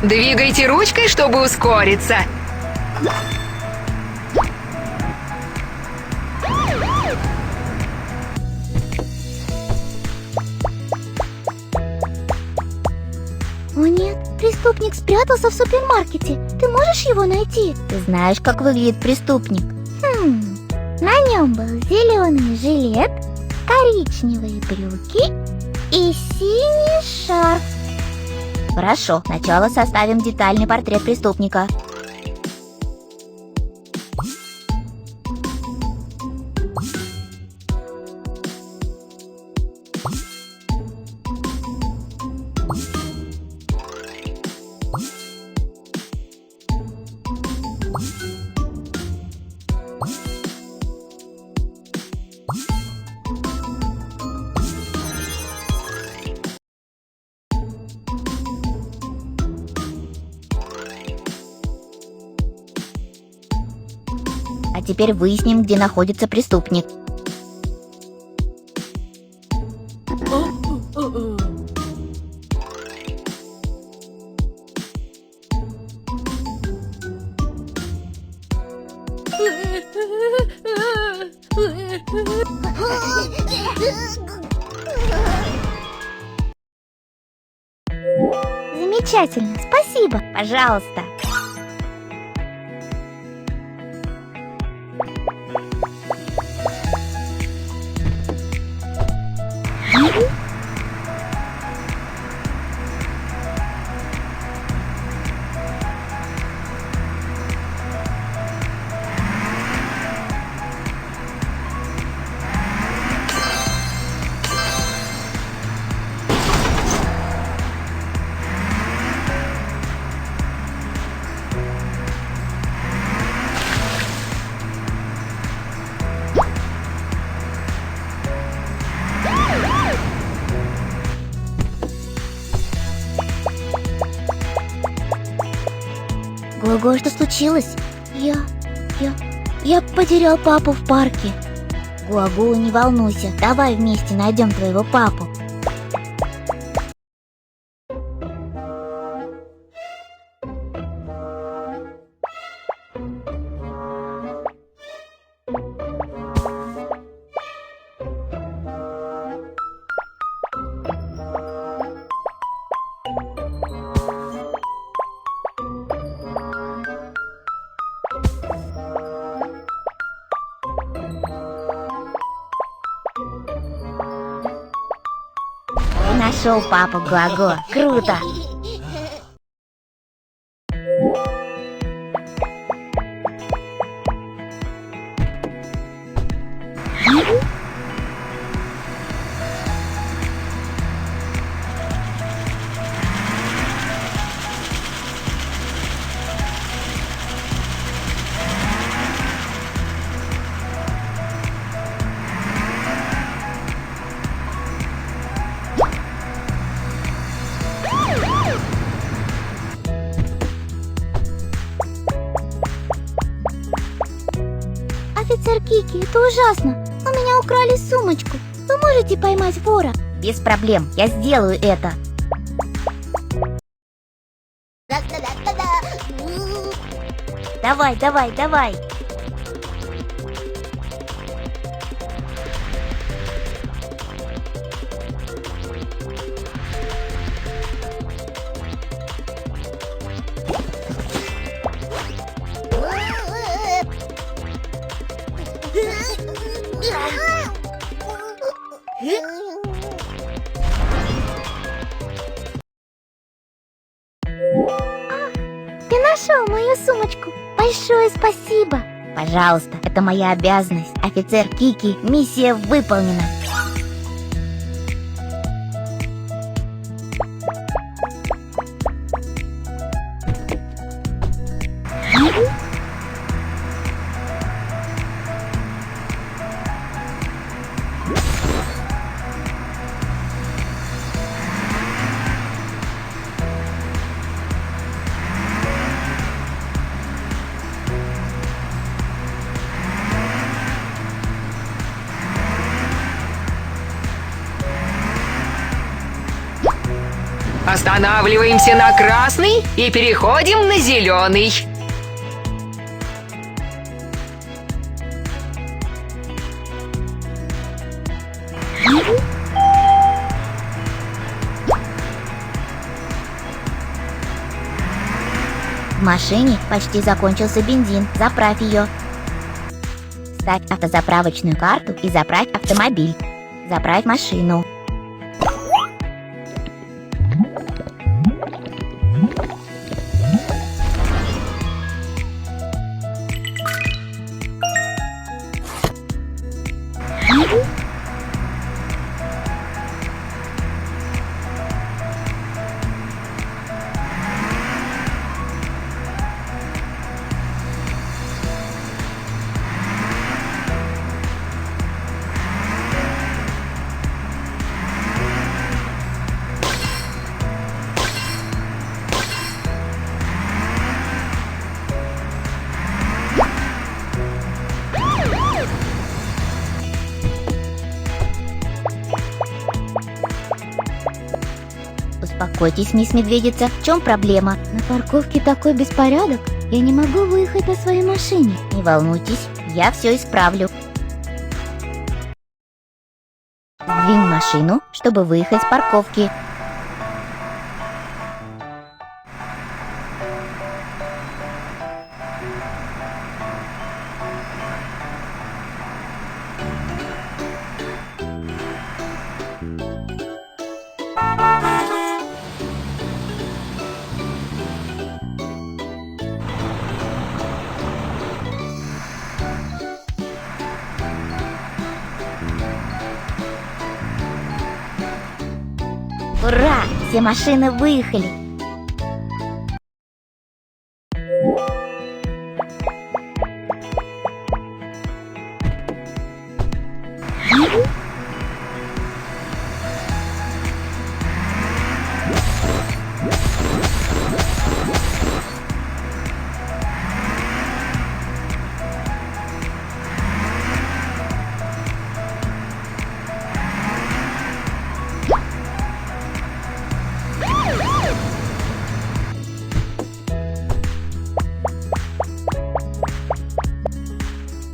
Двигайте ручкой, чтобы ускориться. О нет, преступник спрятался в супермаркете. Ты можешь его найти? Ты знаешь, как выглядит преступник? На нем был зеленый жилет, коричневые брюки и синий шарф. Хорошо, сначала составим детальный портрет преступника. А теперь выясним, где находится преступник. Замечательно, спасибо. Пожалуйста. Гого, что случилось? Я потерял папу в парке. Гуагу, не волнуйся, давай вместе найдем твоего папу. Нашел папу, Гуаго. Круто! Офицер Кики, это ужасно. У меня украли сумочку. Вы можете поймать вора? Без проблем, я сделаю это. Давай, давай, давай. Ты нашел мою сумочку. Большое спасибо. Пожалуйста, это моя обязанность. Офицер Кики, миссия выполнена. Останавливаемся на красный и переходим на зеленый. В машине почти закончился бензин. Заправь ее. Ставь автозаправочную карту и заправь автомобиль. Заправь машину. Успокойтесь, мисс Медведица, в чем проблема? На парковке такой беспорядок, я не могу выехать на своей машине. Не волнуйтесь, я все исправлю. Сдвинь машину, чтобы выехать с парковки. Ура! Все машины выехали!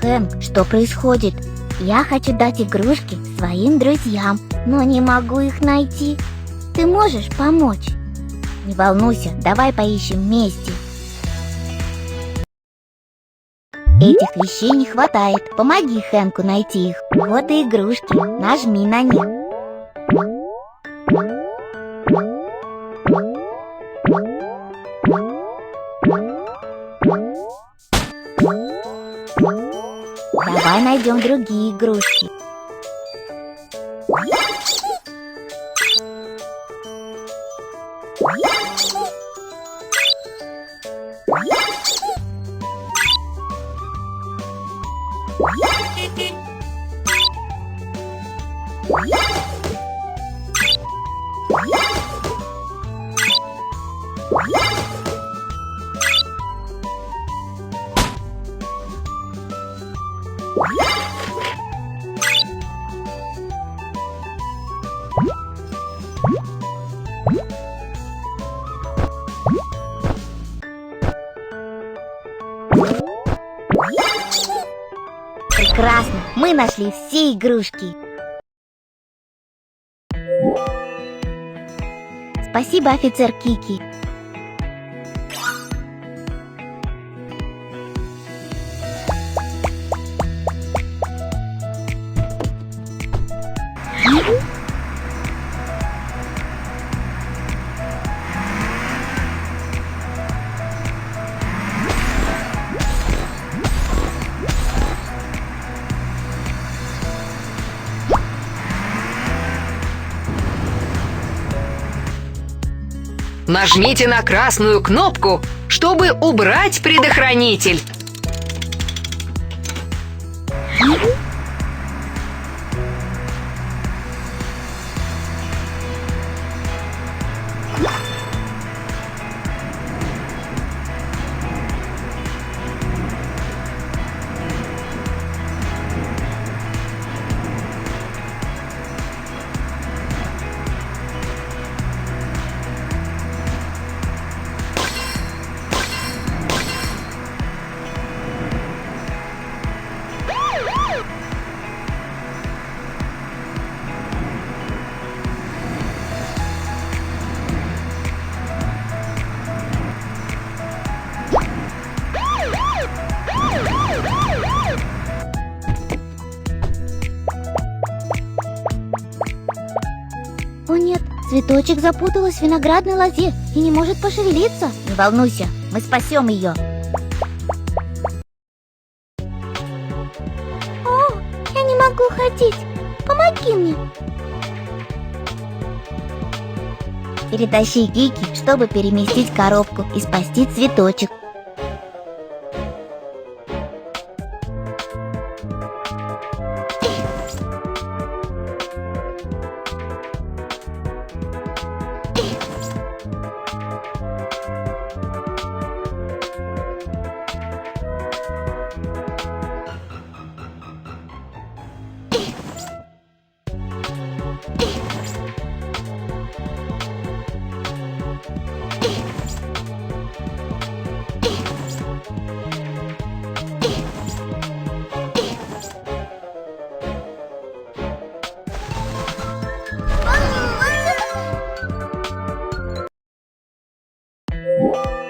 Хэнк, что происходит? Я хочу дать игрушки своим друзьям, но не могу их найти. Ты можешь помочь? Не волнуйся, давай поищем вместе. Этих вещей не хватает. Помоги Хэнку найти их. Вот и игрушки. Нажми на них. Давай найдем другие игрушки. Прекрасно! Мы нашли все игрушки! Спасибо, офицер Кики! Нажмите на красную кнопку, чтобы убрать предохранитель. Цветочек запуталась в виноградной лозе и не может пошевелиться. Не волнуйся, мы спасем ее. О, я не могу ходить. Помоги мне. Перетащи Кики, чтобы переместить коробку и спасти цветочек.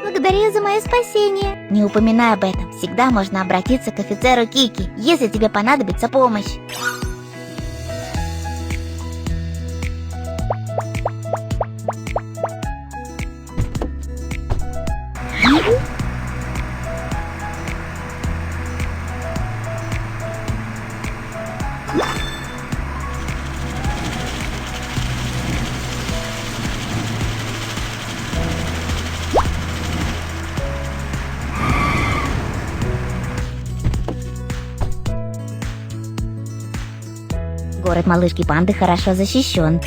Благодарю за мое спасение. Не упоминай об этом. Всегда можно обратиться к офицеру Кики, если тебе понадобится помощь. Город малышки Панды хорошо защищен.